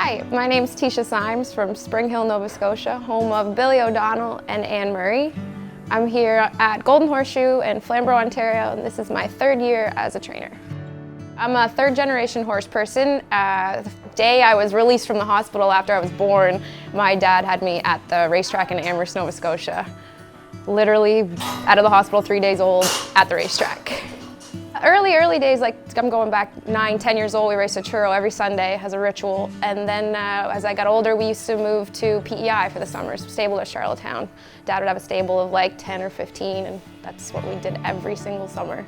Hi, my name's Teesha Symes from Spring Hill, Nova Scotia, home of Billy O'Donnell and Anne Murray. I'm here at Golden Horseshoe in Flamborough, Ontario, and this is my third year as a trainer. I'm a third-generation horse person. The day I was released from the hospital after I was born, my dad had me at the racetrack in Amherst, Nova Scotia. Literally out of the hospital 3 days old at the racetrack. Early days, like I'm going back 9, 10 years old, we raced a churro every Sunday as a ritual. And then as I got older, we used to move to PEI for the summers, stable at Charlottetown. Dad would have a stable of like 10 or 15, and that's what we did every single summer.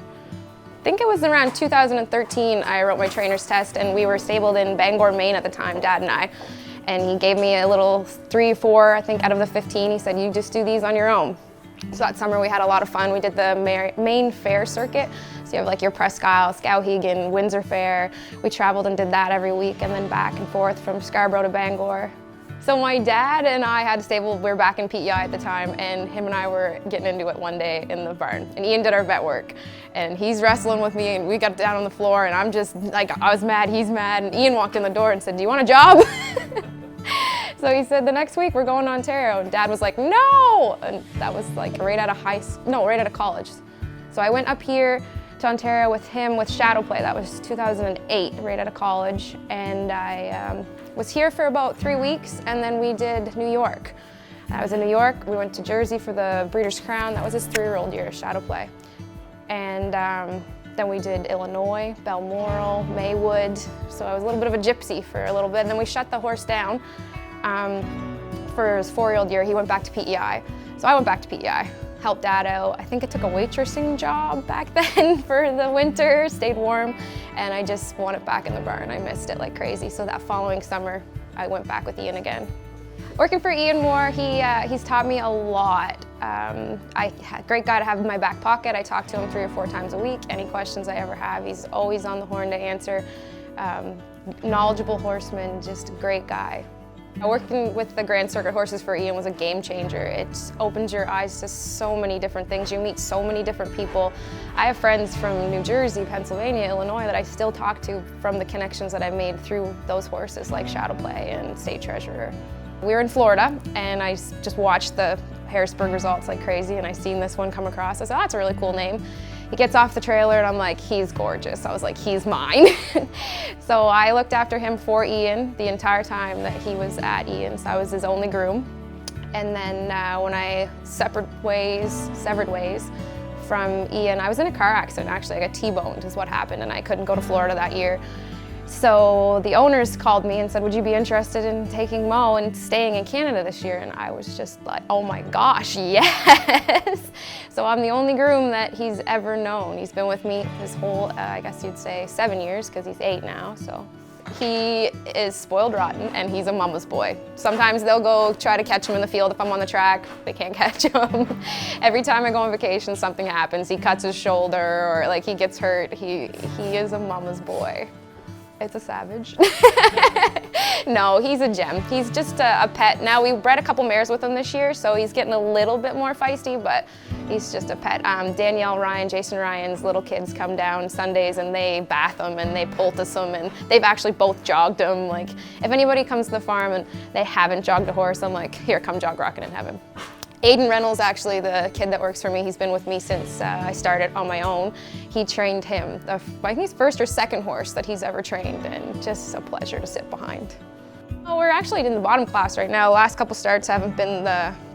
I think it was around 2013 I wrote my trainer's test, and we were stabled in Bangor, Maine at the time, Dad and I. And he gave me a little 3 or 4, I think, out of the 15. He said, you just do these on your own. So that summer we had a lot of fun. We did the Maine Fair circuit. So you have like your Presque Isle, Skowhegan, Windsor Fair. We traveled and did that every week, and then back and forth from Scarborough to Bangor. So my dad and I had a stable. We were back in PEI at the time, and him and I were getting into it one day in the barn. And Ian did our vet work, and he's wrestling with me, and we got down on the floor, and I'm just like, I was mad, he's mad, and Ian walked in the door and said, do you want a job? So he said, the next week we're going to Ontario, and Dad was like, no! And that was like right out of college. So I went up here to Ontario with him with Shadow Play. That was 2008, right out of college. And I was here for about 3 weeks, and then we did New York. I was in New York, we went to Jersey for the Breeders' Crown. That was his 3-year-old year, Shadow Play. And then we did Illinois, Balmoral, Maywood. So I was a little bit of a gypsy for a little bit, and then we shut the horse down. For his 4-year-old year, he went back to PEI. So I went back to PEI, helped Dad out. I think I took a waitressing job back then for the winter, stayed warm, and I just wanted back in the barn. I missed it like crazy. So that following summer, I went back with Ian again. Working for Ian Moore, he's taught me a lot. Great guy to have in my back pocket. I talk to him 3 or 4 times a week. Any questions I ever have, he's always on the horn to answer. Knowledgeable horseman, just a great guy. Working with the Grand Circuit horses for Ian was a game changer. It opens your eyes to so many different things. You meet so many different people. I have friends from New Jersey, Pennsylvania, Illinois that I still talk to from the connections that I've made through those horses like Shadow Play and State Treasurer. We were in Florida, and I just watched the Harrisburg results like crazy, and I seen this one come across. I said, oh, that's a really cool name. He gets off the trailer, and I'm like, he's gorgeous. I was like, he's mine. So I looked after him for Ian the entire time that he was at Ian, so I was his only groom. And then when I severed ways from Ian, I was in a car accident, actually. I got T-boned is what happened, and I couldn't go to Florida that year. So the owners called me and said, would you be interested in taking Mo and staying in Canada this year? And I was just like, oh my gosh, yes. So I'm the only groom that he's ever known. He's been with me his whole, I guess you'd say 7 years, because he's 8 now. So he is spoiled rotten, and he's a mama's boy. Sometimes they'll go try to catch him in the field if I'm on the track. They can't catch him. Every time I go on vacation, something happens. He cuts his shoulder, or like he gets hurt. He is a mama's boy. It's a savage. No, he's a gem. He's just a pet. Now, we bred a couple mares with him this year, so he's getting a little bit more feisty, but he's just a pet. Danielle Ryan, Jason Ryan's little kids come down Sundays, and they bath him and they poultice him, and they've actually both jogged him. Like, if anybody comes to the farm and they haven't jogged a horse, I'm like, here, come jog Rockin' and have him. Aiden Reynolds, actually, the kid that works for me, he's been with me since I started on my own. He trained him. I think he's first or second horse that he's ever trained, and just a pleasure to sit behind. Well, we're actually in the bottom class right now. The last couple starts haven't been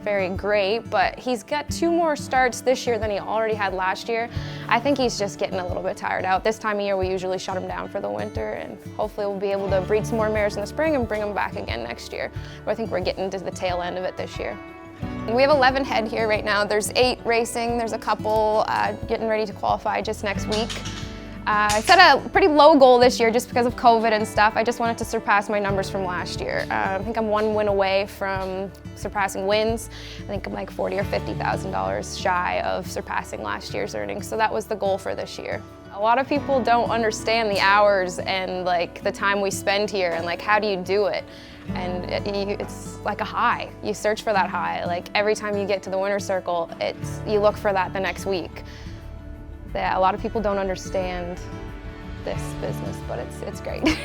very great, but he's got 2 more starts this year than he already had last year. I think he's just getting a little bit tired out. This time of year, we usually shut him down for the winter, and hopefully we'll be able to breed some more mares in the spring and bring them back again next year. But I think we're getting to the tail end of it this year. We have 11 head here right now. There's 8 racing. There's a couple getting ready to qualify just next week. I set a pretty low goal this year just because of COVID and stuff. I just wanted to surpass my numbers from last year. I think I'm 1 win away from surpassing wins. I think I'm like $40,000 or $50,000 shy of surpassing last year's earnings. So that was the goal for this year. A lot of people don't understand the hours and like the time we spend here, and like how do you do it? And it's like a high. You search for that high. Like every time you get to the winner's circle, you look for that the next week. Yeah, a lot of people don't understand this business, but it's great.